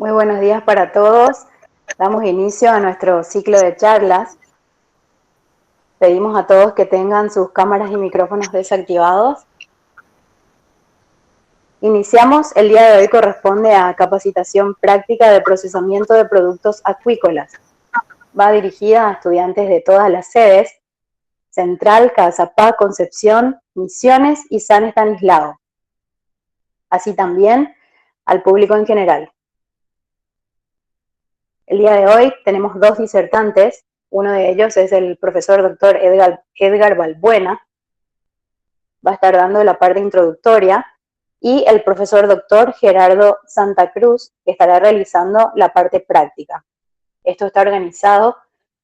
Muy buenos días para todos. Damos inicio a nuestro ciclo de charlas. Pedimos a todos que tengan sus cámaras y micrófonos desactivados. Iniciamos. El día de hoy corresponde a capacitación práctica de procesamiento de productos acuícolas. Va dirigida a estudiantes de todas las sedes: Central, Cazapá, Concepción, Misiones y San Estanislao. Así también al público en general. El día de hoy tenemos dos disertantes. Uno de ellos es el profesor doctor Edgar Balbuena, va a estar dando la parte introductoria, y el profesor doctor Gerardo Santa Cruz, que estará realizando la parte práctica. Esto está organizado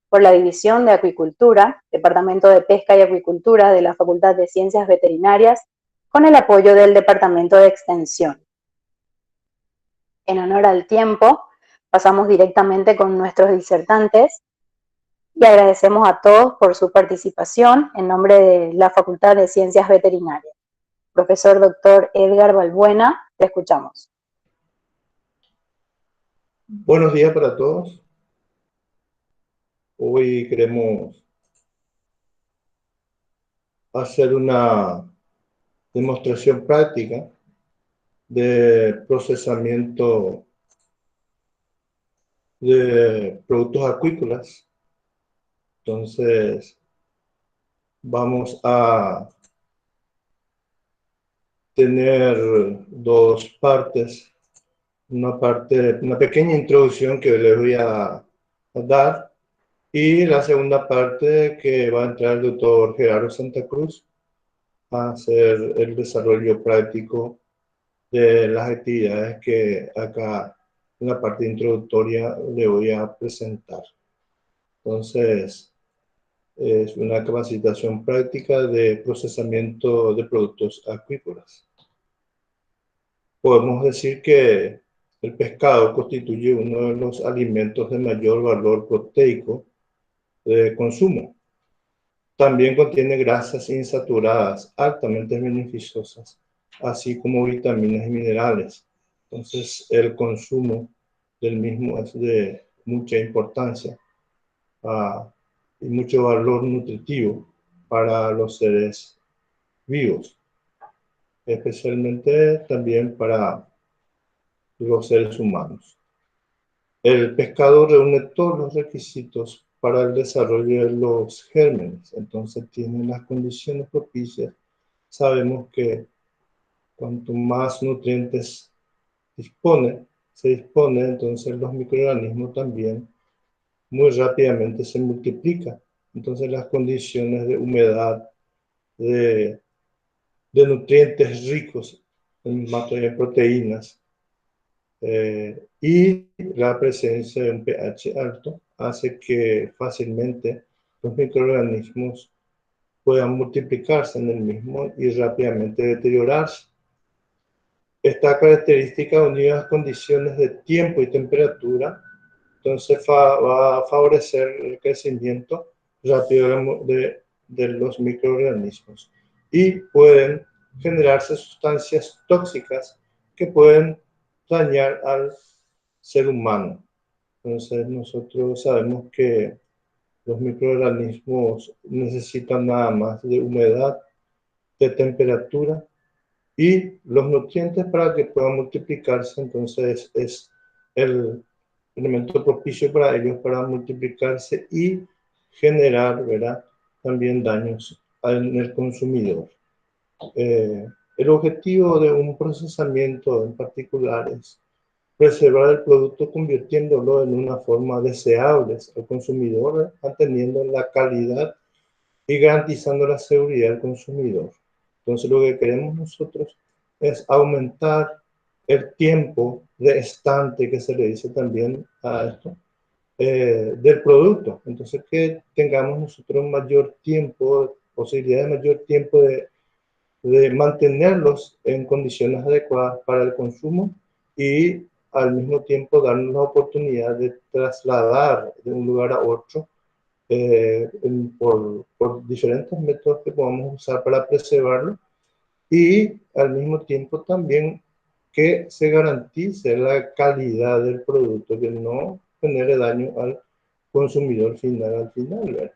por la División de Acuicultura, Departamento de Pesca y Acuicultura de la Facultad de Ciencias Veterinarias, con el apoyo del Departamento de Extensión. En honor al tiempo, pasamos directamente con nuestros disertantes y agradecemos a todos por su participación en nombre de la Facultad de Ciencias Veterinarias. Profesor doctor Edgar Balbuena, te escuchamos. Buenos días para todos. Hoy queremos hacer una demostración práctica de procesamiento de productos acuícolas. Entonces, vamos a tener dos partes. Una pequeña introducción que les voy a dar, y la segunda parte que va a entrar el doctor Gerardo Santa Cruz a hacer el desarrollo práctico de las actividades que acá en la parte introductoria le voy a presentar. Entonces, es una capacitación práctica de procesamiento de productos acuícolas. Podemos decir que el pescado constituye uno de los alimentos de mayor valor proteico de consumo. También contiene grasas insaturadas altamente beneficiosas, así como vitaminas y minerales. Entonces, el consumo del mismo es de mucha importancia y mucho valor nutritivo para los seres vivos, especialmente también para los seres humanos. El pescado reúne todos los requisitos para el desarrollo de los gérmenes, entonces tiene las condiciones propicias. Sabemos que cuanto más nutrientes se dispone, entonces los microorganismos también muy rápidamente se multiplican. Entonces las condiciones de humedad, de, de nutrientes ricos en materia de proteínas, y la presencia de un pH alto hace que fácilmente los microorganismos puedan multiplicarse en el mismo y rápidamente deteriorarse. Esta característica, unida a condiciones de tiempo y temperatura, entonces va a favorecer el crecimiento rápido de los microorganismos, y pueden generarse sustancias tóxicas que pueden dañar al ser humano. Entonces nosotros sabemos que los microorganismos necesitan nada más de humedad, de temperatura y los nutrientes para que puedan multiplicarse. Entonces es el elemento propicio para ellos para multiplicarse y generar, ¿verdad?, también daños en el consumidor. El objetivo de un procesamiento en particular es preservar el producto convirtiéndolo en una forma deseable al consumidor, manteniendo la calidad y garantizando la seguridad del consumidor. Entonces lo que queremos nosotros es aumentar el tiempo de estante, que se le dice también a esto, del producto. Entonces que tengamos nosotros mayor tiempo, posibilidad de mayor tiempo de mantenerlos en condiciones adecuadas para el consumo, y al mismo tiempo darnos la oportunidad de trasladar de un lugar a otro por diferentes métodos que podamos usar para preservarlo, y al mismo tiempo también que se garantice la calidad del producto, que no genere daño al consumidor final al final, ¿verdad?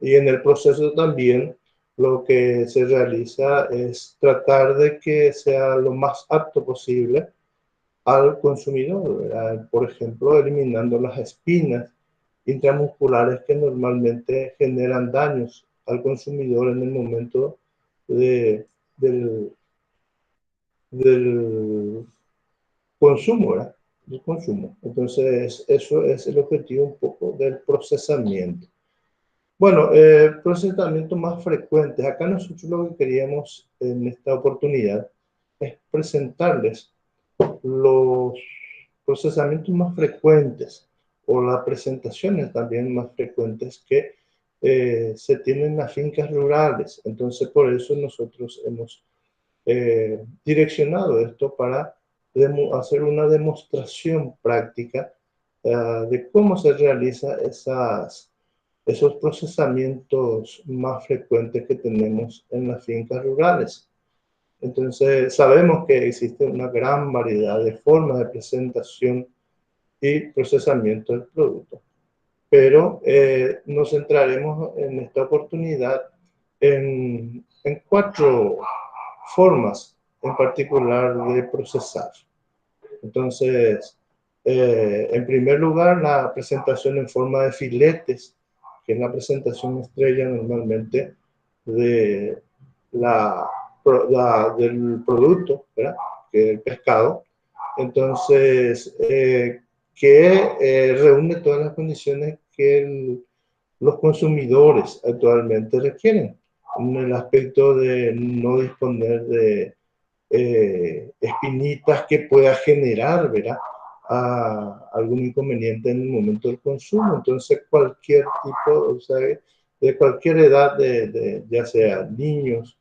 Y en el proceso también lo que se realiza es tratar de que sea lo más apto posible al consumidor, ¿verdad? Por ejemplo, eliminando las espinas intramusculares que normalmente generan daños al consumidor en el momento de, del, del consumo, ¿verdad? Del consumo. Entonces, eso es el objetivo un poco del procesamiento. Bueno, procesamientos más frecuentes. Acá nosotros lo que queríamos en esta oportunidad es presentarles los procesamientos más frecuentes o las presentaciones también más frecuentes que se tienen en las fincas rurales. Entonces, por eso nosotros hemos direccionado esto para hacer una demostración práctica de cómo se realizan esos procesamientos más frecuentes que tenemos en las fincas rurales. Entonces, sabemos que existe una gran variedad de formas de presentación y procesamiento del producto, pero nos centraremos en esta oportunidad en 4 formas en particular de procesar. Entonces, en primer lugar, la presentación en forma de filetes, que es la presentación estrella normalmente de del producto, ¿verdad? Que es el pescado. Entonces, que reúne todas las condiciones que los consumidores actualmente requieren, en el aspecto de no disponer de espinitas que pueda generar, ¿verdad? Algún inconveniente en el momento del consumo. Entonces, cualquier tipo, o sea, de cualquier edad, ya sea niños,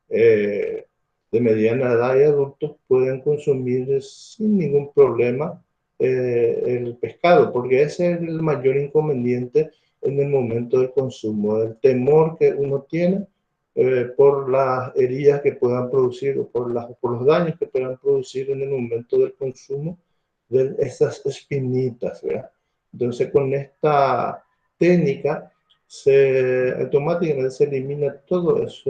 de mediana edad y adultos, pueden consumir sin ningún problema el pescado, porque ese es el mayor inconveniente en el momento del consumo, el temor que uno tiene por las heridas que puedan producir o por los daños que puedan producir en el momento del consumo de esas espinitas, ¿verdad? Entonces, con esta técnica, automáticamente se elimina todos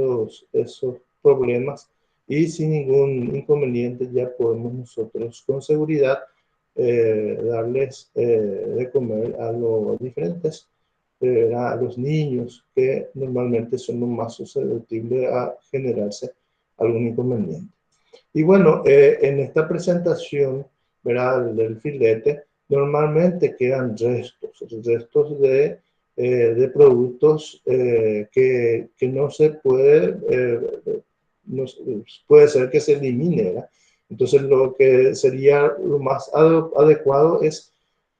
esos problemas y sin ningún inconveniente ya podemos nosotros con seguridad darles de comer a los diferentes a los niños, que normalmente son los más susceptibles a generarse algún inconveniente. Y bueno, en esta presentación, ¿verdad? Del filete, normalmente quedan restos de productos que no se puede, no, puede ser que se elimine, ¿verdad? Entonces, lo que sería lo más adecuado es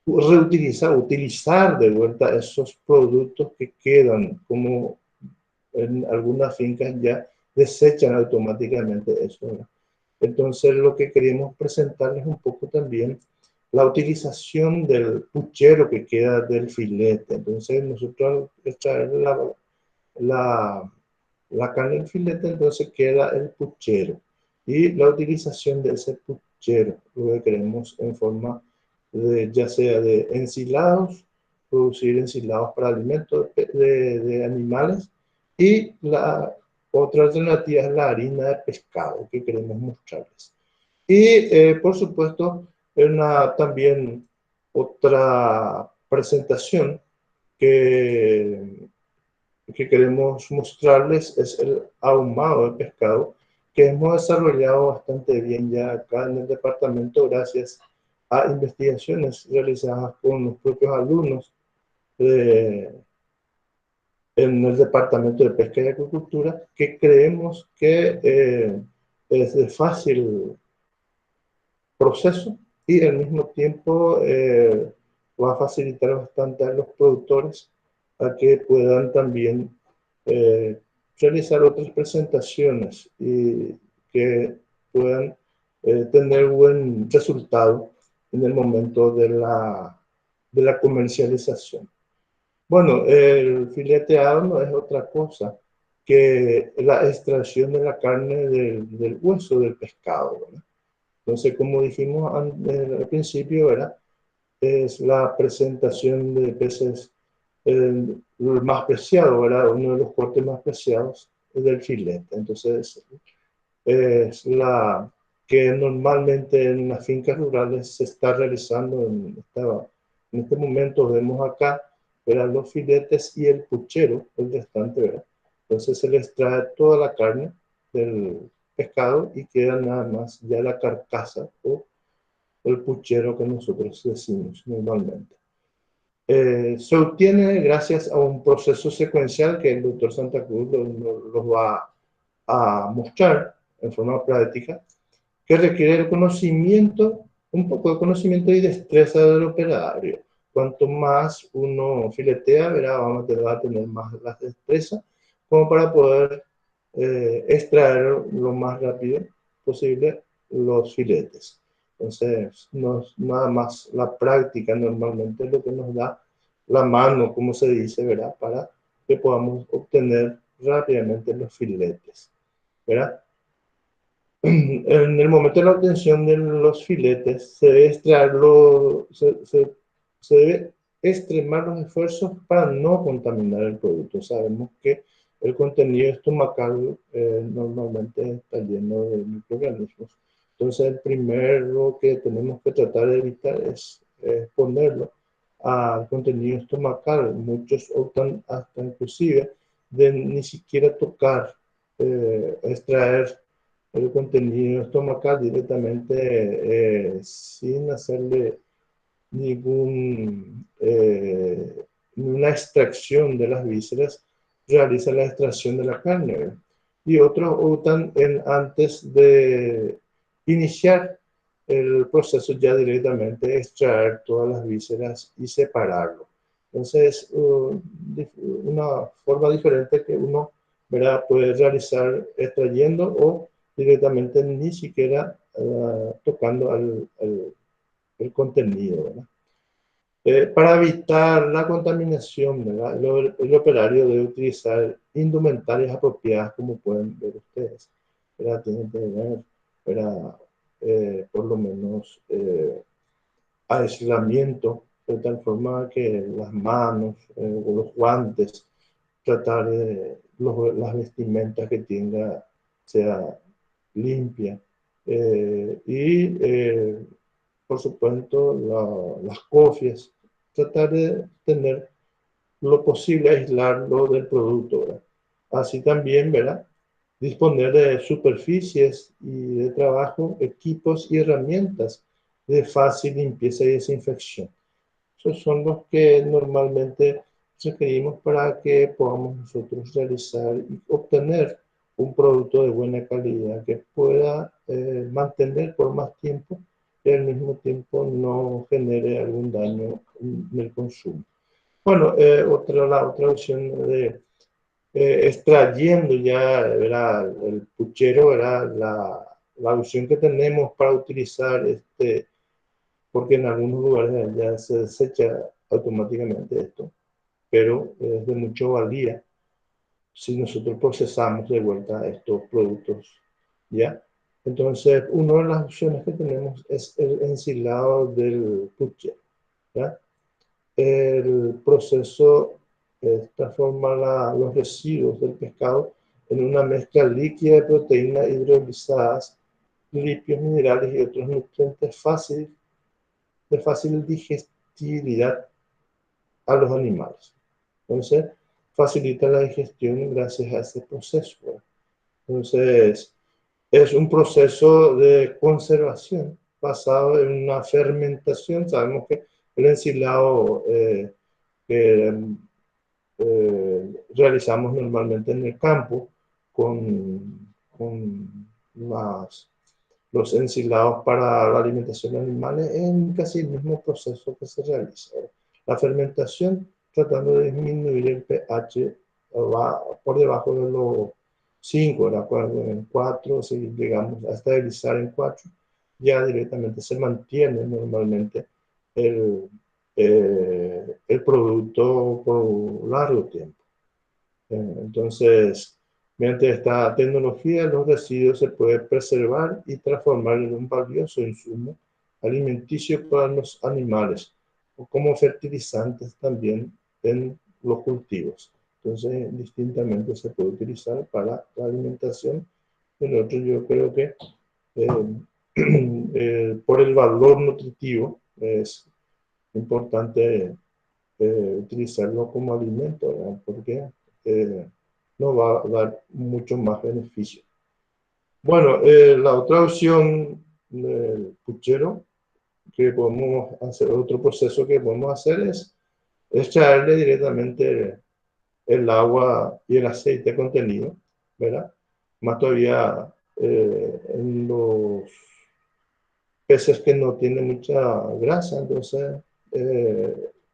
utilizar de vuelta esos productos que quedan, como en algunas fincas ya desechan automáticamente eso, ¿verdad? Entonces, lo que queríamos presentarles un poco también la utilización del puchero que queda del filete. Entonces, nosotros extraer la, la carne del filete, entonces queda el puchero. Y la utilización de ese puchero, lo que queremos en forma ya sea de ensilados, producir ensilados para alimentos de animales, y la otra alternativa es la harina de pescado que queremos mostrarles. Y por supuesto, también otra presentación que, que queremos mostrarles es el ahumado de pescado, que hemos desarrollado bastante bien ya acá en el departamento gracias a investigaciones realizadas con los propios alumnos en el Departamento de Pesca y Acuicultura, que creemos que es de fácil proceso y al mismo tiempo va a facilitar bastante a los productores a que puedan también eh, realizar otras presentaciones y que puedan tener buen resultado en el momento de la comercialización. Bueno, el fileteado no es otra cosa que la extracción de la carne del hueso del pescado, ¿verdad? Entonces, como dijimos al principio, ¿verdad? Es la presentación de peces el más preciado, ¿verdad? Uno de los cortes más preciados es del filete. Entonces, es la que normalmente en las fincas rurales se está realizando en este momento. Vemos acá, ¿verdad? Los filetes y el puchero, el restante, ¿verdad? Entonces se les trae toda la carne del pescado y queda nada más ya la carcasa o el puchero que nosotros decimos normalmente. Se obtiene gracias a un proceso secuencial que el doctor Santa Cruz los va a mostrar en forma práctica, que requiere el conocimiento, un poco de conocimiento y destreza del operario. Cuanto más uno filetea, verá, va a tener más la destreza como para poder extraer lo más rápido posible los filetes. Entonces, nada más la práctica normalmente es lo que nos da la mano, como se dice, ¿verdad? Para que podamos obtener rápidamente los filetes, ¿verdad? En el momento de la obtención de los filetes, se debe se debe extremar los esfuerzos para no contaminar el producto. Sabemos que el contenido estomacal normalmente está lleno de microorganismos. Entonces, el primero que tenemos que tratar de evitar es ponerlo al contenido estomacal. Muchos optan hasta inclusive de ni siquiera tocar, extraer el contenido estomacal directamente sin hacerle ninguna extracción de las vísceras, realiza la extracción de la carne. Y otros optan antes de iniciar el proceso ya directamente extraer todas las vísceras y separarlo. Entonces, una forma diferente que uno, ¿verdad?, puede realizar extrayendo o directamente ni siquiera tocando el contenido, ¿verdad? Para evitar la contaminación, ¿verdad? El operario debe utilizar indumentarias apropiadas, como pueden ver ustedes, ¿verdad? Tienen que tener, ¿verdad? Por lo menos aislamiento, de tal forma que las manos o los guantes, tratar de las vestimentas que tenga sea limpia. Por supuesto, las cofias, tratar de tener lo posible, aislarlo del producto, ¿verdad? Así también, ¿verdad? Disponer de superficies y de trabajo, equipos y herramientas de fácil limpieza y desinfección. Esos son los que normalmente requerimos para que podamos nosotros realizar y obtener un producto de buena calidad que pueda mantener por más tiempo y al mismo tiempo no genere algún daño en el consumo. Bueno, la otra opción de extrayendo ya, ¿verdad? El puchero, ¿verdad? La opción que tenemos para utilizar porque en algunos lugares ya se desecha automáticamente esto, pero es de mucha valía si nosotros procesamos de vuelta estos productos, ¿ya? Entonces, una de las opciones que tenemos es el ensilado del puchero, ¿ya? El proceso transforma los residuos del pescado en una mezcla líquida de proteínas hidrolizadas, lípidos, minerales y otros nutrientes de fácil digestibilidad a los animales. Entonces, facilita la digestión gracias a ese proceso. Entonces, es un proceso de conservación basado en una fermentación. Sabemos que el ensilado que realizamos normalmente en el campo con los ensilados para la alimentación de animales en casi el mismo proceso que se realiza. La fermentación, tratando de disminuir el pH, va por debajo de los 5, ¿verdad? En 4, si llegamos a estabilizar en 4, ya directamente se mantiene normalmente el producto por largo tiempo. Entonces, Mediante esta tecnología, los residuos se pueden preservar y transformar en un valioso insumo alimenticio para los animales, o como fertilizantes también en los cultivos. Entonces, distintamente se puede utilizar para la alimentación. El otro, yo creo que por el valor nutritivo es importante utilizarlo como alimento, ¿verdad? Porque nos va a dar mucho más beneficio. Bueno, la otra opción del puchero que podemos hacer, otro proceso que podemos hacer es extraerle directamente el agua y el aceite contenido, ¿verdad? Más todavía en los peces que no tienen mucha grasa, entonces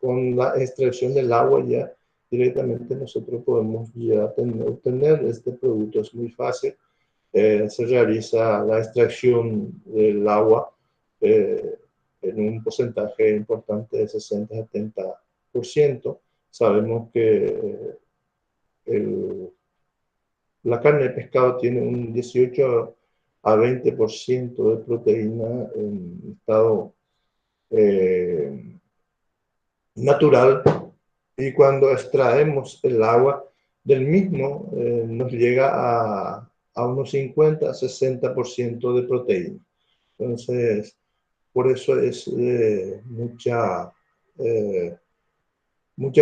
con la extracción del agua ya directamente nosotros podemos ya obtener este producto. Es muy fácil. Se realiza la extracción del agua en un porcentaje importante de 60-70%. Sabemos que la carne de pescado tiene un 18 a 20% de proteína en estado natural, y cuando extraemos el agua del mismo nos llega a unos 50-60% de proteína. Entonces, por eso es mucha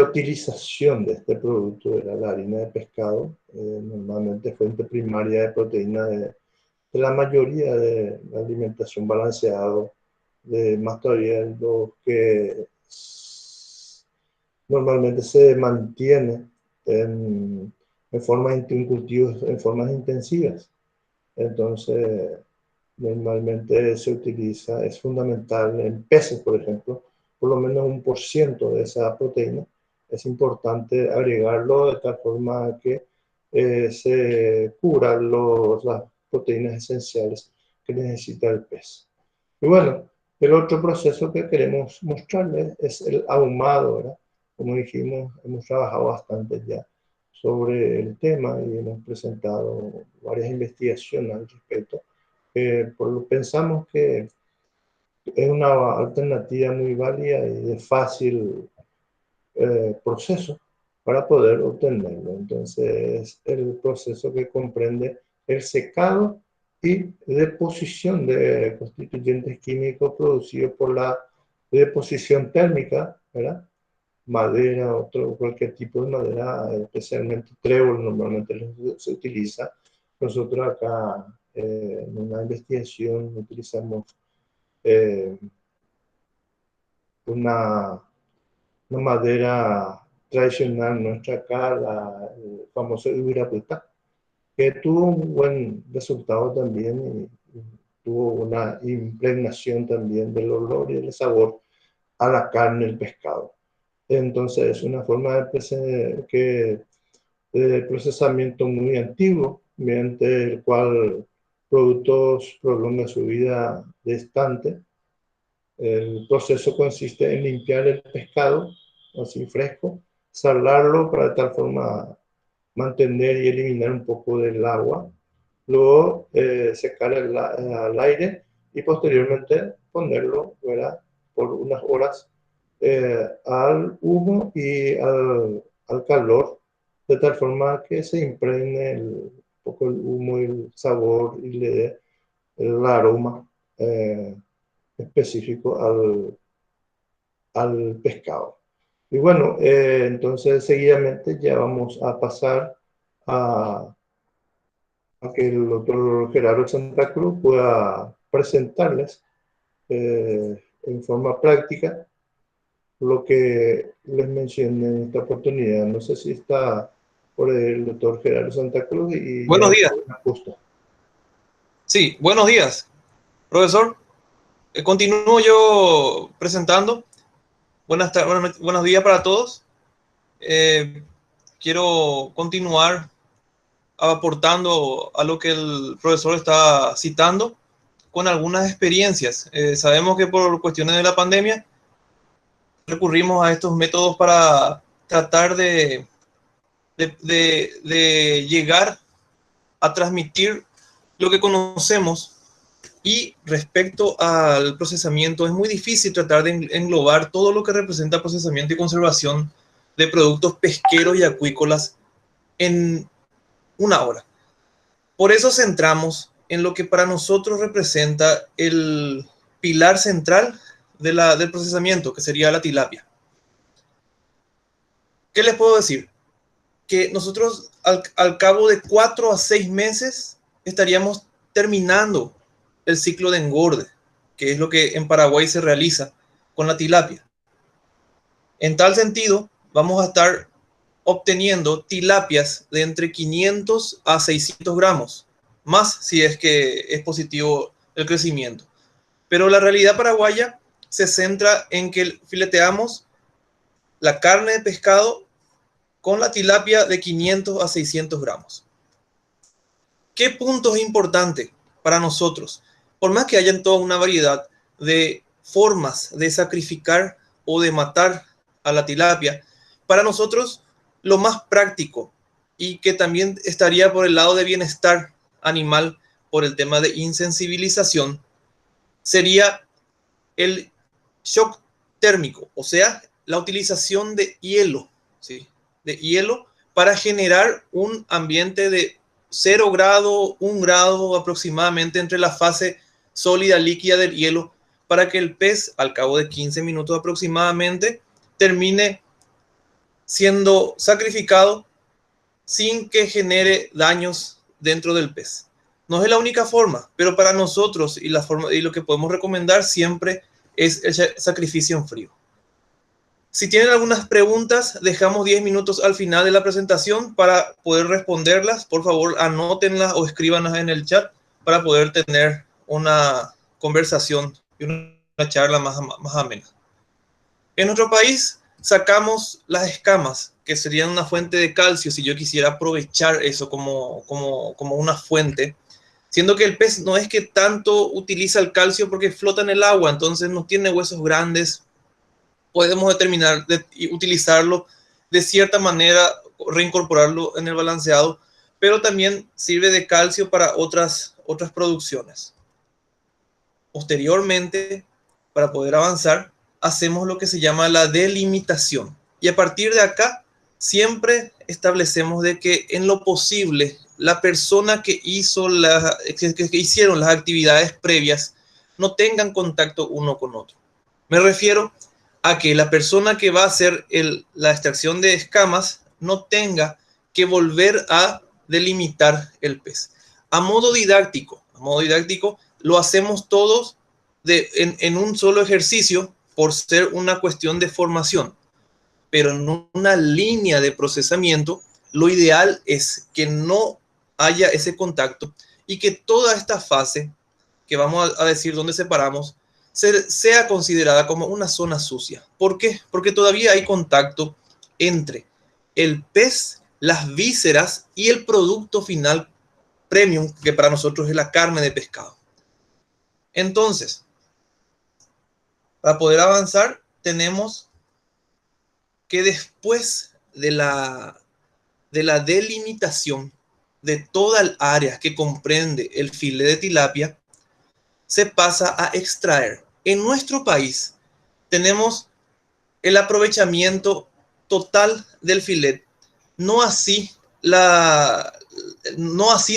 utilización de este producto de la harina de pescado, normalmente fuente primaria de proteína de la mayoría de la alimentación balanceada, de más todavía lo que normalmente se mantiene en formas de cultivos en formas intensivas. Entonces, normalmente se utiliza, es fundamental en peces, por ejemplo, por lo menos 1% de esa proteína. Es importante agregarlo de tal forma que se cubran las proteínas esenciales que necesita el pez. Y bueno, el otro proceso que queremos mostrarles es el ahumado, ¿verdad? Como dijimos, hemos trabajado bastante ya sobre el tema y hemos presentado varias investigaciones al respecto. Pensamos que es una alternativa muy válida y de fácil proceso para poder obtenerlo. Entonces, el proceso que comprende el secado y deposición de constituyentes químicos producidos por la deposición térmica, ¿verdad? Madera, cualquier tipo de madera, especialmente trébol, normalmente se utiliza. Nosotros acá en una investigación utilizamos eh, una madera tradicional nuestra acá, el famoso Ibirapitá, que tuvo un buen resultado también y tuvo una impregnación también del olor y del sabor a la carne, el pescado. Entonces es una forma de procesamiento muy antiguo, mediante el cual productos prolongan su vida de estante. El proceso consiste en limpiar el pescado, así fresco, salarlo para de tal forma mantener y eliminar un poco del agua, luego secar al aire y posteriormente ponerlo, ¿verdad?, por unas horas al humo y al calor, de tal forma que se impregne un poco el humo y el sabor y le dé el aroma específico al pescado. Y bueno, entonces seguidamente ya vamos a pasar a que el doctor Gerardo Santa Cruz pueda presentarles en forma práctica lo que les mencioné en esta oportunidad. No sé si está por el doctor Gerardo Santa Cruz y Buenos ya días. justo. Sí, buenos días, profesor. Continúo yo presentando. Buenos días para todos. Quiero continuar aportando a lo que el profesor está citando con algunas experiencias. Sabemos que por cuestiones de la pandemia recurrimos a estos métodos para tratar de llegar a transmitir lo que conocemos. Y respecto al procesamiento, es muy difícil tratar de englobar todo lo que representa procesamiento y conservación de productos pesqueros y acuícolas en una hora. Por eso centramos en lo que para nosotros representa el pilar central del procesamiento, que sería la tilapia. ¿Qué les puedo decir? Que nosotros al cabo de 4 a 6 meses estaríamos terminando el ciclo de engorde, que es lo que en Paraguay se realiza con la tilapia. En tal sentido, vamos a estar obteniendo tilapias de entre 500 a 600 gramos, más si es que es positivo el crecimiento. Pero la realidad paraguaya se centra en que fileteamos la carne de pescado con la tilapia de 500 a 600 gramos. ¿Qué punto es importante para nosotros? Por más que hayan toda una variedad de formas de sacrificar o de matar a la tilapia, para nosotros lo más práctico y que también estaría por el lado de bienestar animal por el tema de insensibilización sería el shock térmico, o sea, la utilización de hielo, ¿sí? De hielo para generar un ambiente de 0 grado, 1 grado aproximadamente entre la fase sólida líquida del hielo, para que el pez, al cabo de 15 minutos aproximadamente, termine siendo sacrificado sin que genere daños dentro del pez. No es la única forma, pero para nosotros y lo que podemos recomendar siempre es el sacrificio en frío. Si tienen algunas preguntas, dejamos 10 minutos al final de la presentación para poder responderlas. Por favor, anótenlas o escríbanlas en el chat para poder tener una conversación y una charla más amena. En nuestro país sacamos las escamas, que serían una fuente de calcio si yo quisiera aprovechar eso como una fuente, siendo que el pez no es que tanto utiliza el calcio porque flota en el agua, entonces no tiene huesos grandes. Podemos determinar de utilizarlo de cierta manera, reincorporarlo en el balanceado, pero también sirve de calcio para otras producciones. Posteriormente, para poder avanzar, hacemos lo que se llama la delimitación. Y a partir de acá, siempre establecemos de que en lo posible, la persona que hicieron las actividades previas no tengan contacto uno con otro. Me refiero a que la persona que va a hacer la extracción de escamas no tenga que volver a delimitar el pez. A modo didáctico, lo hacemos todos en un solo ejercicio por ser una cuestión de formación. Pero en una línea de procesamiento, lo ideal es que no haya ese contacto y que toda esta fase, que vamos a decir dónde separamos, sea considerada como una zona sucia. ¿Por qué? Porque todavía hay contacto entre el pez, las vísceras y el producto final premium, que para nosotros es la carne de pescado. Entonces, para poder avanzar, tenemos que después de la delimitación de toda el área que comprende el filete de tilapia, se pasa a extraer. En nuestro país tenemos el aprovechamiento total del filete. No así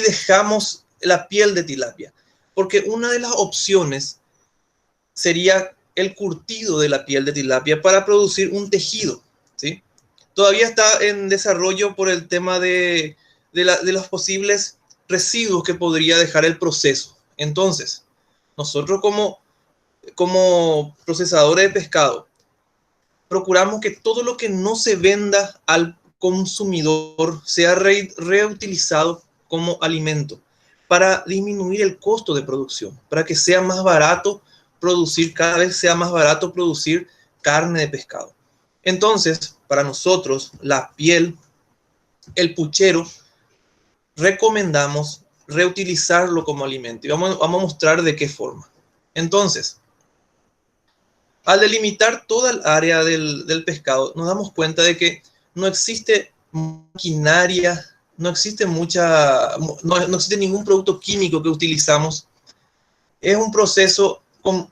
dejamos la piel de tilapia, porque una de las opciones sería el curtido de la piel de tilapia para producir un tejido, ¿sí? Todavía está en desarrollo por el tema de los posibles residuos que podría dejar el proceso. Entonces, nosotros como procesadores de pescado, procuramos que todo lo que no se venda al consumidor sea reutilizado como alimento para disminuir el costo de producción, para que sea más barato producir, cada vez sea más barato producir carne de pescado. Entonces, para nosotros, la piel, el puchero, recomendamos reutilizarlo como alimento. Y vamos a mostrar de qué forma. Entonces, al delimitar toda el área del pescado, nos damos cuenta de que no existe maquinaria no existe no existe ningún producto químico que utilizamos. Es un proceso con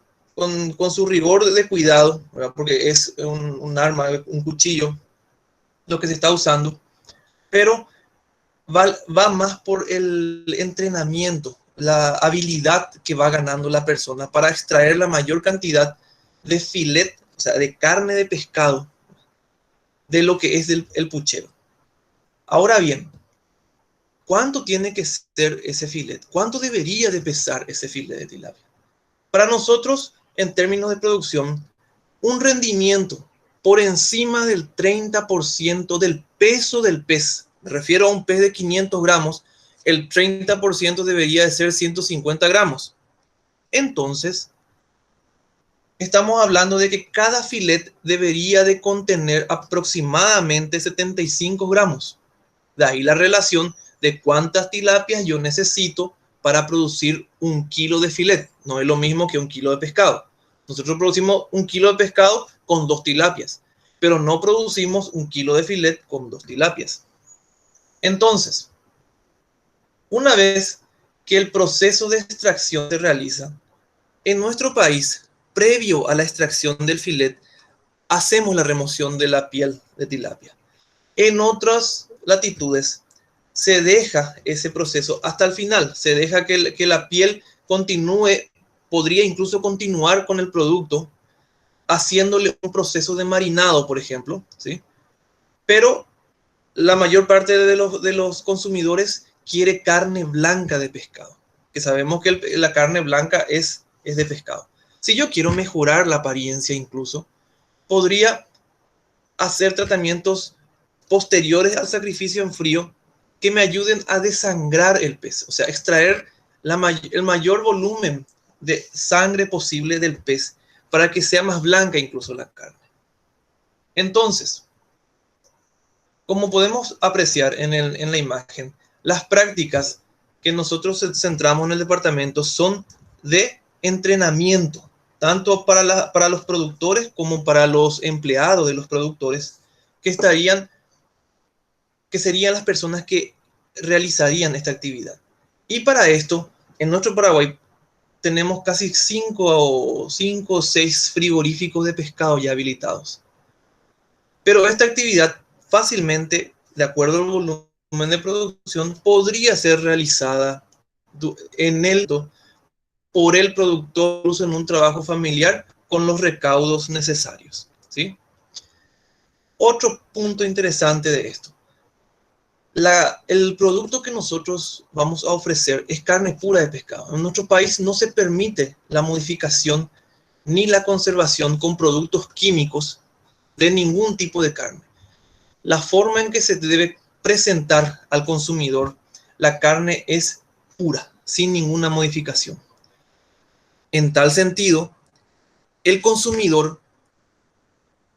su rigor de cuidado, ¿verdad? Porque es un arma, un cuchillo, lo que se está usando, pero va más por el entrenamiento, la habilidad que va ganando la persona para extraer la mayor cantidad de filet, o sea, de carne de pescado, de lo que es el puchero. Ahora bien, ¿cuánto tiene que ser ese filet? ¿Cuánto debería de pesar ese filet de tilapia? Para nosotros, en términos de producción, un rendimiento por encima del 30% del peso del pez, me refiero a un pez de 500 gramos, el 30% debería de ser 150 gramos. Entonces, estamos hablando de que cada filet debería de contener aproximadamente 75 gramos. De ahí la relación de cuántas tilapias yo necesito para producir 1 kilo de filet. No es lo mismo que 1 kilo de pescado. Nosotros producimos 1 kilo de pescado con 2 tilapias, pero no producimos 1 kilo de filet con 2 tilapias. Entonces, una vez que el proceso de extracción se realiza, en nuestro país, previo a la extracción del filet, hacemos la remoción de la piel de tilapia. En otras latitudes, se deja ese proceso hasta el final, se deja que la piel continúe, podría incluso continuar con el producto, haciéndole un proceso de marinado, por ejemplo, ¿sí? Pero la mayor parte de los consumidores quiere carne blanca de pescado, que sabemos que la carne blanca es de pescado. Si yo quiero mejorar la apariencia incluso, podría hacer tratamientos posteriores al sacrificio en frío que me ayuden a desangrar el pez, o sea, extraer el mayor volumen de sangre posible del pez para que sea más blanca incluso la carne. Entonces, como podemos apreciar en la imagen, las prácticas que nosotros centramos en el departamento son de entrenamiento, tanto para los productores como para los empleados de los productores, que serían las personas que realizarían esta actividad. Y para esto, en nuestro Paraguay, tenemos casi 5 o 6 frigoríficos de pescado ya habilitados. Pero esta actividad fácilmente, de acuerdo al volumen de producción, podría ser realizada por el productor en un trabajo familiar con los recaudos necesarios, ¿sí? Otro punto interesante de esto. El producto que nosotros vamos a ofrecer es carne pura de pescado. En nuestro país no se permite la modificación ni la conservación con productos químicos de ningún tipo de carne. La forma en que se debe presentar al consumidor la carne es pura, sin ninguna modificación. En tal sentido, el consumidor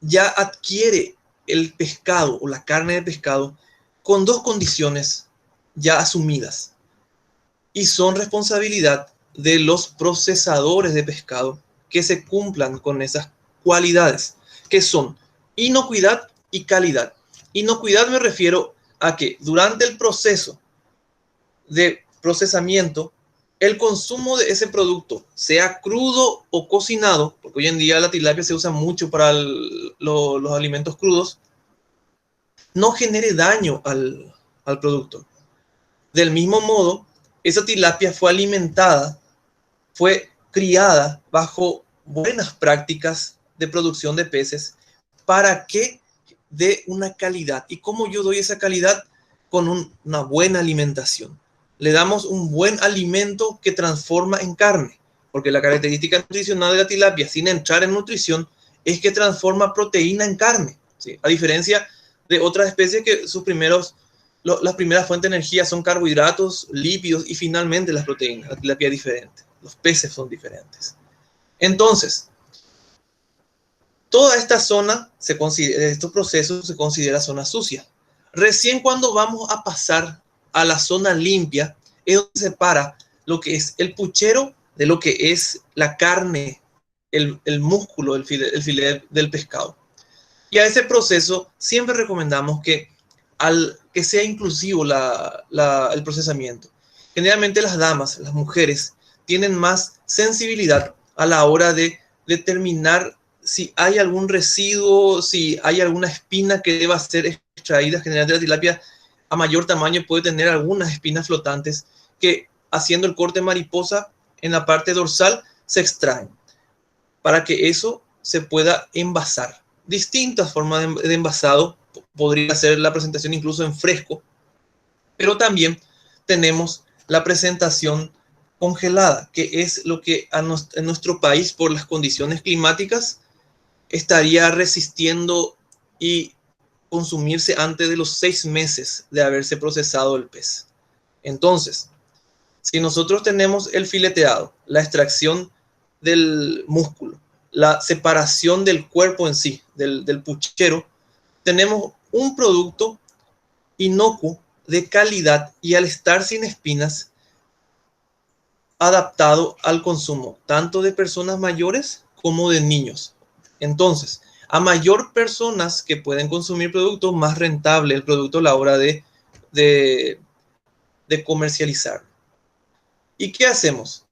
ya adquiere el pescado o la carne de pescado con 2 condiciones ya asumidas y son responsabilidad de los procesadores de pescado que se cumplan con esas cualidades, que son inocuidad y calidad. Inocuidad me refiero a que durante el proceso de procesamiento, el consumo de ese producto, sea crudo o cocinado, porque hoy en día la tilapia se usa mucho para los alimentos crudos, no genere daño al producto. Del mismo modo, esa tilapia fue alimentada, fue criada bajo buenas prácticas de producción de peces para que dé una calidad. ¿Y cómo yo doy esa calidad? Con una buena alimentación. Le damos un buen alimento que transforma en carne, porque la característica nutricional de la tilapia, sin entrar en nutrición, es que transforma proteína en carne, ¿sí? A diferencia de otras especies que las primeras fuentes de energía son carbohidratos, lípidos y finalmente las proteínas. La tilapia es diferente, los peces son diferentes. Entonces, toda esta zona, estos procesos se considera zona sucia. Recién cuando vamos a pasar a la zona limpia, es donde se separa lo que es el puchero de lo que es la carne, el músculo, el filet del pescado. Y a ese proceso siempre recomendamos que al que sea inclusivo el procesamiento. Generalmente las damas, las mujeres, tienen más sensibilidad a la hora de determinar si hay algún residuo, si hay alguna espina que deba ser extraída. Generalmente la tilapia a mayor tamaño puede tener algunas espinas flotantes que, haciendo el corte mariposa en la parte dorsal, se extraen para que eso se pueda envasar. Distintas formas de envasado, podría ser la presentación incluso en fresco, pero también tenemos la presentación congelada, que es lo que en nuestro país, por las condiciones climáticas, estaría resistiendo y consumirse antes de los 6 meses de haberse procesado el pez. Entonces, si nosotros tenemos el fileteado, la extracción del músculo, la separación del cuerpo en sí, del puchero, tenemos un producto inocuo, de calidad y, al estar sin espinas, adaptado al consumo tanto de personas mayores como de niños. Entonces, a mayor personas que pueden consumir productos, más rentable el producto a la hora de comercializar. ¿Y qué hacemos?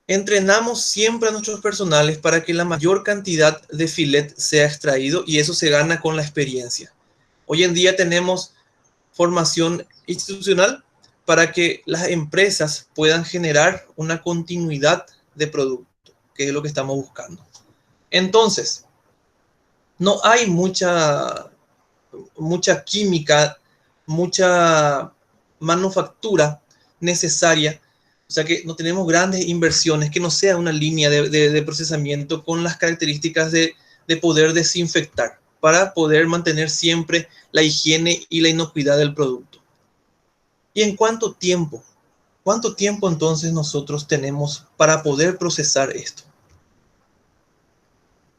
Entrenamos siempre a nuestros personales para que la mayor cantidad de filet sea extraído, y eso se gana con la experiencia. Hoy en día tenemos formación institucional para que las empresas puedan generar una continuidad de producto, que es lo que estamos buscando. Entonces, no hay mucha química, mucha manufactura necesaria. O sea que no tenemos grandes inversiones, que no sea una línea de procesamiento con las características de poder desinfectar, para poder mantener siempre la higiene y la inocuidad del producto. ¿Y en cuánto tiempo? ¿Cuánto tiempo entonces nosotros tenemos para poder procesar esto?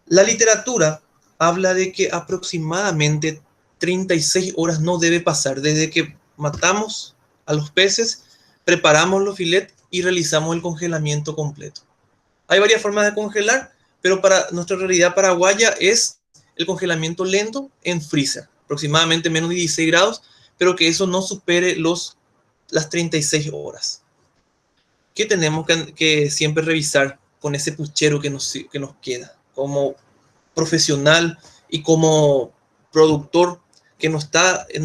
La literatura habla de que aproximadamente 36 horas no debe pasar desde que matamos a los peces, preparamos los filetes y realizamos el congelamiento completo. Hay varias formas de congelar, pero para nuestra realidad paraguaya es el congelamiento lento en freezer, aproximadamente menos de 16 grados, pero que eso no supere las 36 horas. ¿Qué tenemos que siempre revisar con ese puchero que nos queda? Como profesional y como productor, que no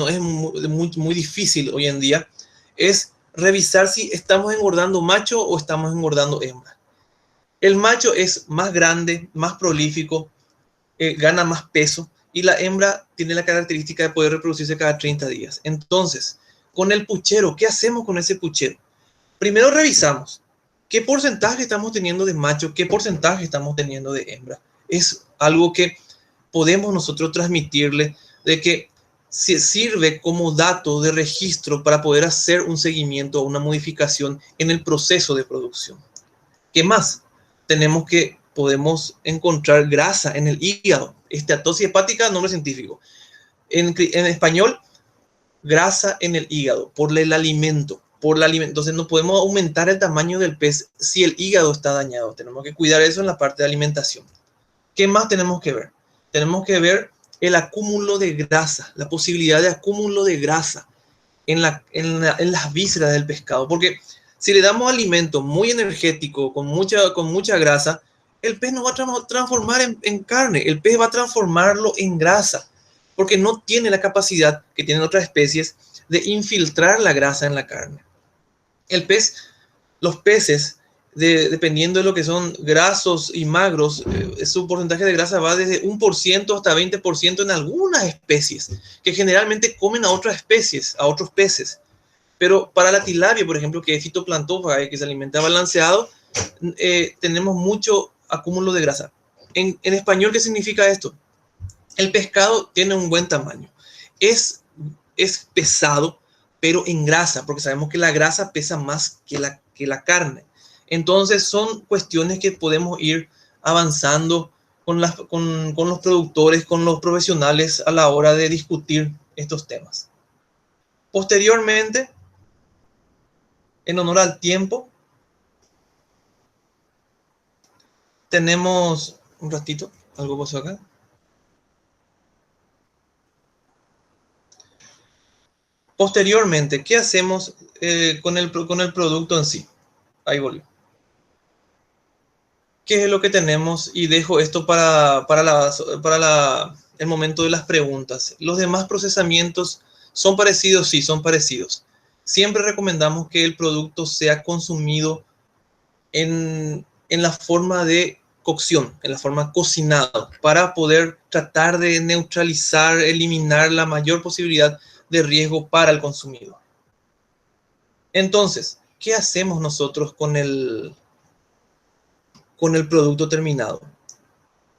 es muy difícil hoy en día, es revisar si estamos engordando macho o estamos engordando hembra. El macho es más grande, más prolífico, gana más peso, y la hembra tiene la característica de poder reproducirse cada 30 días. Entonces, con el puchero, ¿qué hacemos con ese puchero? Primero revisamos qué porcentaje estamos teniendo de macho, qué porcentaje estamos teniendo de hembra. Es algo que podemos nosotros transmitirle, de que sirve como dato de registro para poder hacer un seguimiento o una modificación en el proceso de producción. ¿Qué más? Podemos encontrar grasa en el hígado. Esteatosis hepática, nombre científico. En español, grasa en el hígado, por el alimento. Entonces no podemos aumentar el tamaño del pez si el hígado está dañado. Tenemos que cuidar eso en la parte de alimentación. ¿Qué más tenemos que ver? Tenemos que ver el acúmulo de grasa, la posibilidad de acúmulo de grasa en las vísceras del pescado. Porque si le damos alimento muy energético, con mucha grasa, el pez no va a transformar en carne, el pez va a transformarlo en grasa, porque no tiene la capacidad que tienen otras especies de infiltrar la grasa en la carne. Los peces, dependiendo de lo que son grasos y magros, su porcentaje de grasa va desde 1% hasta 20% en algunas especies, que generalmente comen a otras especies, a otros peces. Pero para la tilapia, por ejemplo, que es fitoplanctófaga, que se alimenta balanceado, tenemos mucho acúmulo de grasa. En español, ¿qué significa esto? El pescado tiene un buen tamaño. Es pesado, pero en grasa, porque sabemos que la grasa pesa más que la carne. Entonces son cuestiones que podemos ir avanzando con los productores, con los profesionales a la hora de discutir estos temas. Posteriormente, en honor al tiempo, tenemos un ratito, algo pasó acá. Posteriormente, ¿qué hacemos con el producto en sí? Ahí volvió. ¿Qué es lo que tenemos? Y dejo esto para el momento de las preguntas. ¿Los demás procesamientos son parecidos? Sí, son parecidos. Siempre recomendamos que el producto sea consumido en la forma de cocción, en la forma cocinado, para poder tratar de neutralizar, eliminar la mayor posibilidad de riesgo para el consumidor. Entonces, ¿qué hacemos nosotros con el producto terminado?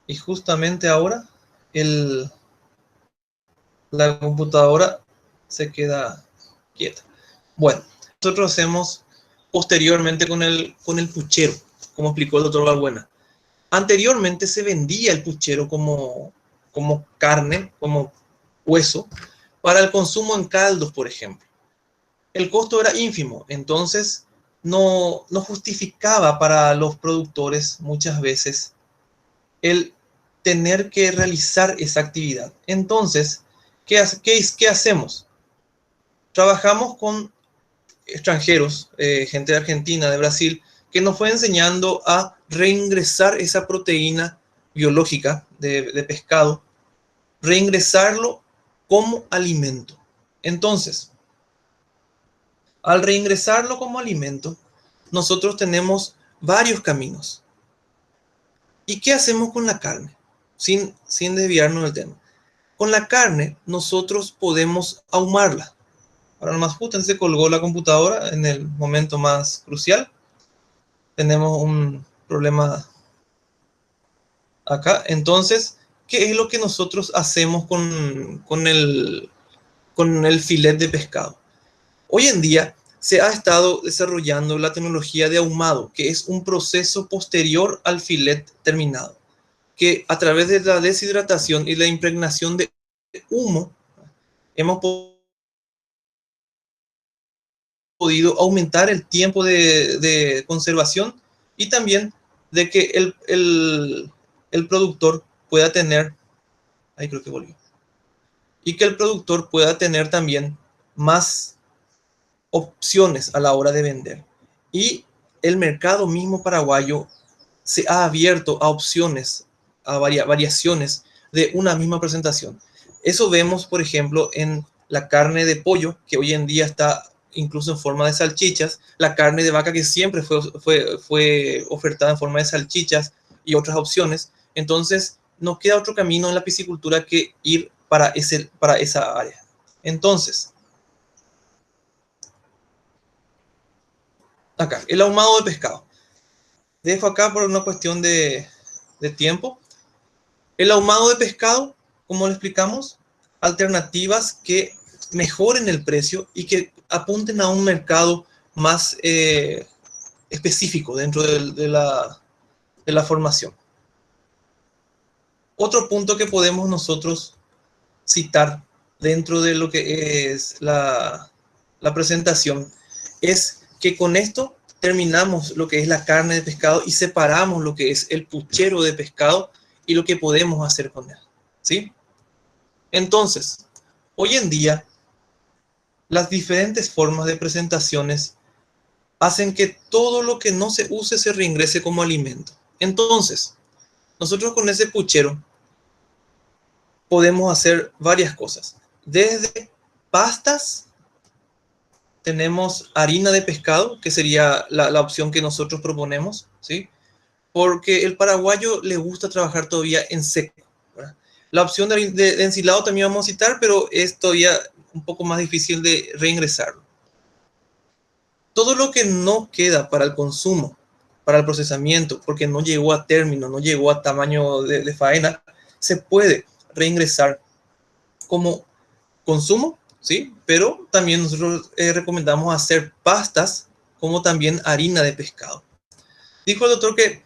Y justamente ahora la computadora se queda quieta. Bueno, nosotros hacemos posteriormente con el puchero, como explicó el doctor Balbuena. Anteriormente se vendía el puchero como carne, como hueso, para el consumo en caldos, por ejemplo. El costo era ínfimo, entonces no justificaba para los productores muchas veces el tener que realizar esa actividad. Entonces, ¿qué hacemos? Trabajamos con extranjeros, gente de Argentina, de Brasil, que nos fue enseñando a reingresar esa proteína biológica de pescado, reingresarlo como alimento. Entonces, al reingresarlo como alimento, nosotros tenemos varios caminos. ¿Y qué hacemos con la carne? Sin desviarnos del tema. Con la carne, nosotros podemos ahumarla. Ahora nomás justo se colgó la computadora en el momento más crucial. Tenemos un problema acá. Entonces, ¿qué es lo que nosotros hacemos con el filet de pescado? Hoy en día se ha estado desarrollando la tecnología de ahumado, que es un proceso posterior al filet terminado, que a través de la deshidratación y la impregnación de humo hemos podido aumentar el tiempo de conservación y también de que el productor pueda tener, ahí creo que volvió, y que el productor pueda tener también más opciones a la hora de vender. Y el mercado mismo paraguayo se ha abierto a opciones, a variaciones de una misma presentación. Eso vemos, por ejemplo, en la carne de pollo, que hoy en día está incluso en forma de salchichas, la carne de vaca que siempre fue ofertada en forma de salchichas y otras opciones. Entonces, nos queda otro camino en la piscicultura que ir para esa área. Entonces, acá, el ahumado de pescado. Dejo acá por una cuestión de tiempo. El ahumado de pescado, como lo explicamos, alternativas que mejoren el precio y que apunten a un mercado más específico dentro de la formación. Otro punto que podemos nosotros citar dentro de lo que es la presentación es que con esto terminamos lo que es la carne de pescado y separamos lo que es el puchero de pescado y lo que podemos hacer con él, ¿sí? Entonces, hoy en día, las diferentes formas de presentaciones hacen que todo lo que no se use se reingrese como alimento. Entonces, nosotros con ese puchero podemos hacer varias cosas. Desde pastas, tenemos harina de pescado, que sería la opción que nosotros proponemos, ¿sí? Porque el paraguayo le gusta trabajar todavía en seco, ¿verdad? La opción de ensilado también vamos a citar, pero es todavía un poco más difícil de reingresarlo. Todo lo que no queda para el consumo, para el procesamiento, porque no llegó a término, no llegó a tamaño de faena, se puede reingresar como consumo, ¿sí? Pero también nosotros recomendamos hacer pastas como también harina de pescado. Dijo el doctor que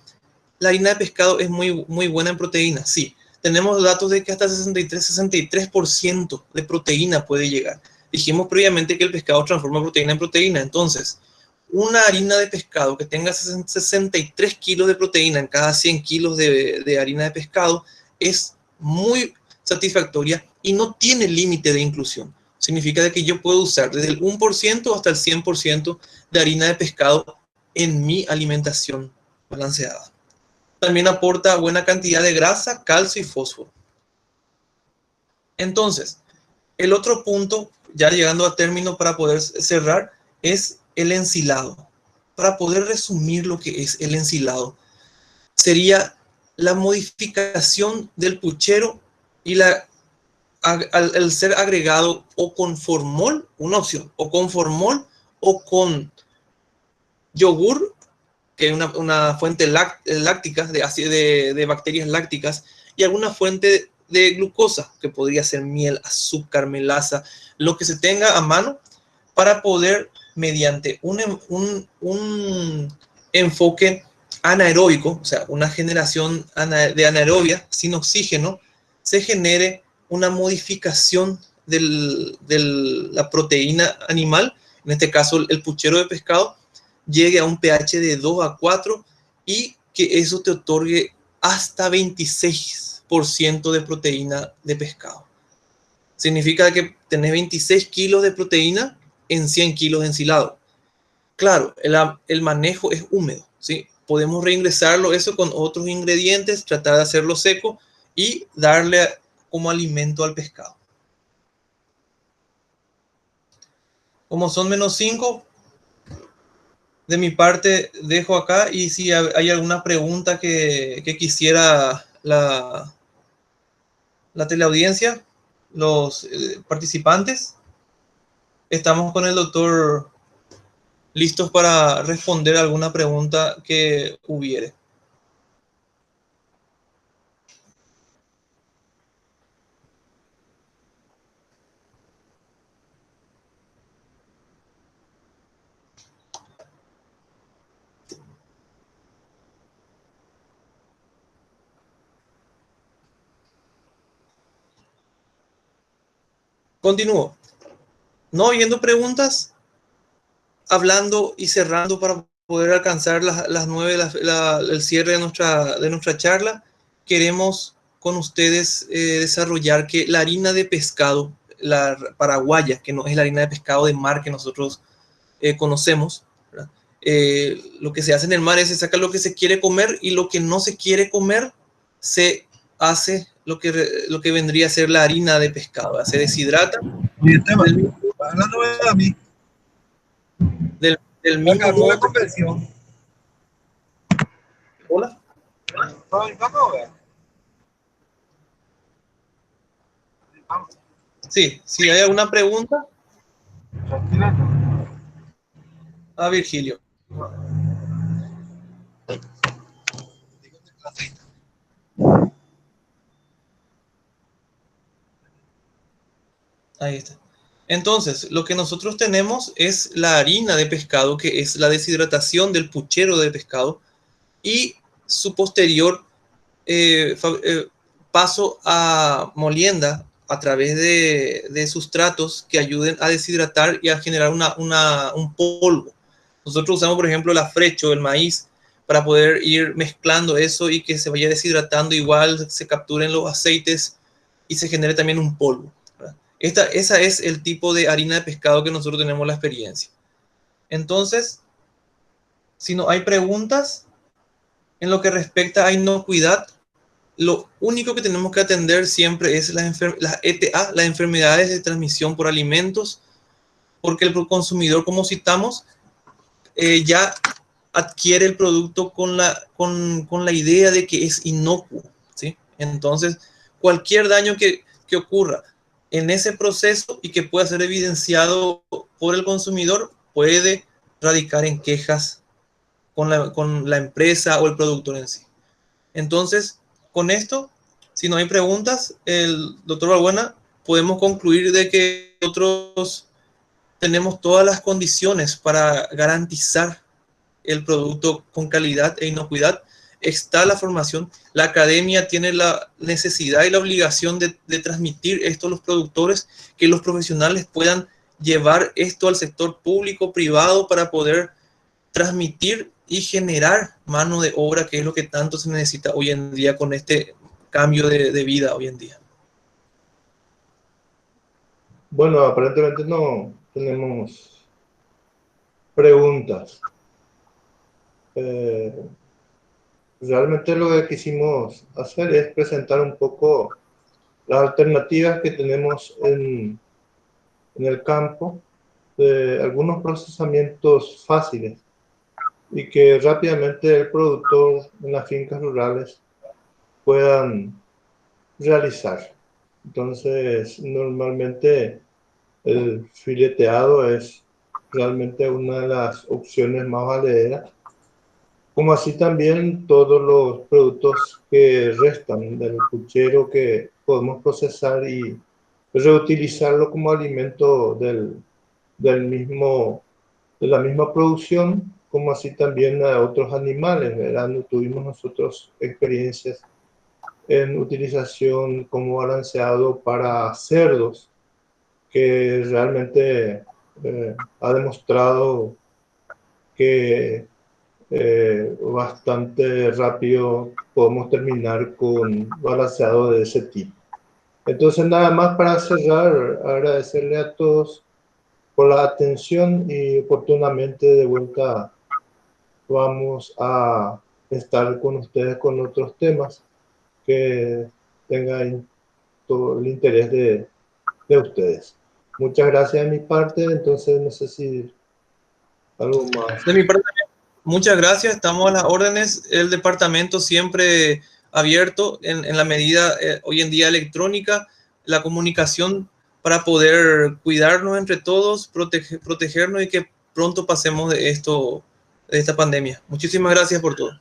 la harina de pescado es muy, muy buena en proteína. Sí, tenemos datos de que hasta 63% de proteína puede llegar. Dijimos previamente que el pescado transforma proteína en proteína. Entonces, una harina de pescado que tenga 63 kilos de proteína en cada 100 kilos de harina de pescado es muy satisfactoria y no tiene límite de inclusión. Significa de que yo puedo usar desde el 1% hasta el 100% de harina de pescado en mi alimentación balanceada. También aporta buena cantidad de grasa, calcio y fósforo. Entonces, el otro punto, ya llegando a término para poder cerrar, es el ensilado. Para poder resumir lo que es el ensilado, sería la modificación del puchero y al ser agregado o con formol, una opción, o con formol o con yogur, que es una fuente láctica, de bacterias lácticas, y alguna fuente de glucosa, que podría ser miel, azúcar, melaza, lo que se tenga a mano, para poder, mediante un enfoque anaeróbico, o sea, una generación de anaerobia sin oxígeno, se genere una modificación de la proteína animal, en este caso el puchero de pescado, llegue a un pH de 2 a 4 y que eso te otorgue hasta 26% de proteína de pescado. Significa que tenés 26 kilos de proteína en 100 kilos de ensilado. Claro, el manejo es húmedo, ¿sí? Podemos reingresarlo eso con otros ingredientes, tratar de hacerlo seco y darle como alimento al pescado. Como son -5, de mi parte dejo acá, y si hay alguna pregunta que quisiera la teleaudiencia, los participantes, estamos con el doctor listos para responder alguna pregunta que hubiere. Continúo. No habiendo preguntas, hablando y cerrando para poder alcanzar las 9, el cierre de nuestra charla, queremos con ustedes desarrollar que la harina de pescado, la paraguaya, que no es la harina de pescado de mar que nosotros conocemos, lo que se hace en el mar es se saca lo que se quiere comer, y lo que no se quiere comer se hace lo que vendría a ser la harina de pescado. Se deshidrata del mismo modo. Hola. Sí, si hay alguna pregunta. A Virgilio. Ahí está. Entonces, lo que nosotros tenemos es la harina de pescado, que es la deshidratación del puchero de pescado, y su posterior paso a molienda a través de sustratos que ayuden a deshidratar y a generar un polvo. Nosotros usamos, por ejemplo, el afrecho, el maíz, para poder ir mezclando eso y que se vaya deshidratando, igual se capturen los aceites y se genere también un polvo. Esa es el tipo de harina de pescado que nosotros tenemos la experiencia. Entonces, si no hay preguntas, en lo que respecta a inocuidad, lo único que tenemos que atender siempre es las ETA, las enfermedades de transmisión por alimentos, porque el consumidor, como citamos, ya adquiere el producto con la idea de que es inocuo, ¿sí? Entonces, cualquier daño que ocurra en ese proceso y que pueda ser evidenciado por el consumidor puede radicar en quejas con la empresa o el productor en sí. Entonces, con esto, si no hay preguntas, el doctor Balbuena, podemos concluir de que nosotros tenemos todas las condiciones para garantizar el producto con calidad e inocuidad. Está la formación, la academia tiene la necesidad y la obligación de transmitir esto a los productores, que los profesionales puedan llevar esto al sector público, privado, para poder transmitir y generar mano de obra, que es lo que tanto se necesita hoy en día con este cambio de vida hoy en día. Bueno, aparentemente no tenemos preguntas. Eh, Realmente lo que quisimos hacer es presentar un poco las alternativas que tenemos en el campo de algunos procesamientos fáciles y que rápidamente el productor en las fincas rurales puedan realizar. Entonces, normalmente el fileteado es realmente una de las opciones más valederas, como así también todos los productos que restan del puchero que podemos procesar y reutilizarlo como alimento del mismo, de la misma producción, como así también a otros animales, ¿verdad? No tuvimos nosotros experiencias en utilización como balanceado para cerdos, que realmente ha demostrado que bastante rápido podemos terminar con balanceado de ese tipo. Entonces, nada más para cerrar, agradecerle a todos por la atención y oportunamente de vuelta vamos a estar con ustedes con otros temas que tengan todo el interés de ustedes. Muchas gracias de mi parte, entonces no sé si algo más. De mi parte, muchas gracias, estamos a las órdenes. El departamento siempre abierto en la medida hoy en día electrónica, la comunicación para poder cuidarnos entre todos, protegernos y que pronto pasemos de esto, de esta pandemia. Muchísimas gracias por todo.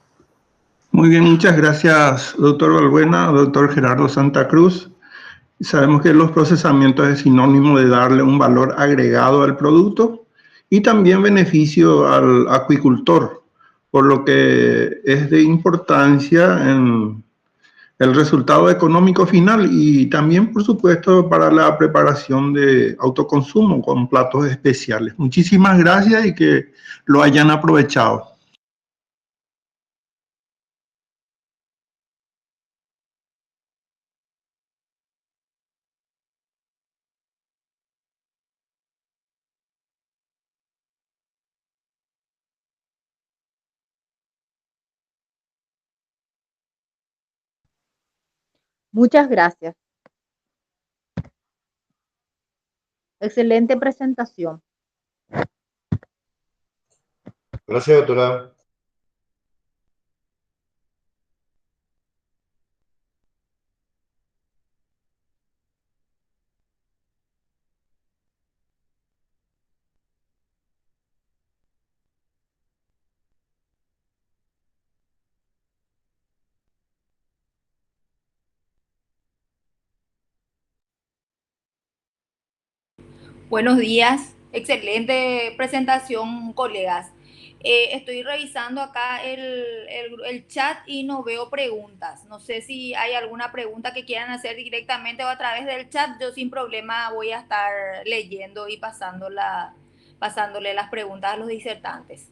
Muy bien, muchas gracias, doctor Balbuena, doctor Gerardo Santa Cruz. Sabemos que los procesamientos es sinónimo de darle un valor agregado al producto y también beneficio al acuicultor, por lo que es de importancia en el resultado económico final y también, por supuesto, para la preparación de autoconsumo con platos especiales. Muchísimas gracias y que lo hayan aprovechado. Muchas gracias. Excelente presentación. Gracias, doctora. Buenos días, excelente presentación, colegas. Estoy revisando acá el chat y no veo preguntas. No sé si hay alguna pregunta que quieran hacer directamente o a través del chat. Yo sin problema voy a estar leyendo y pasándole las preguntas a los disertantes.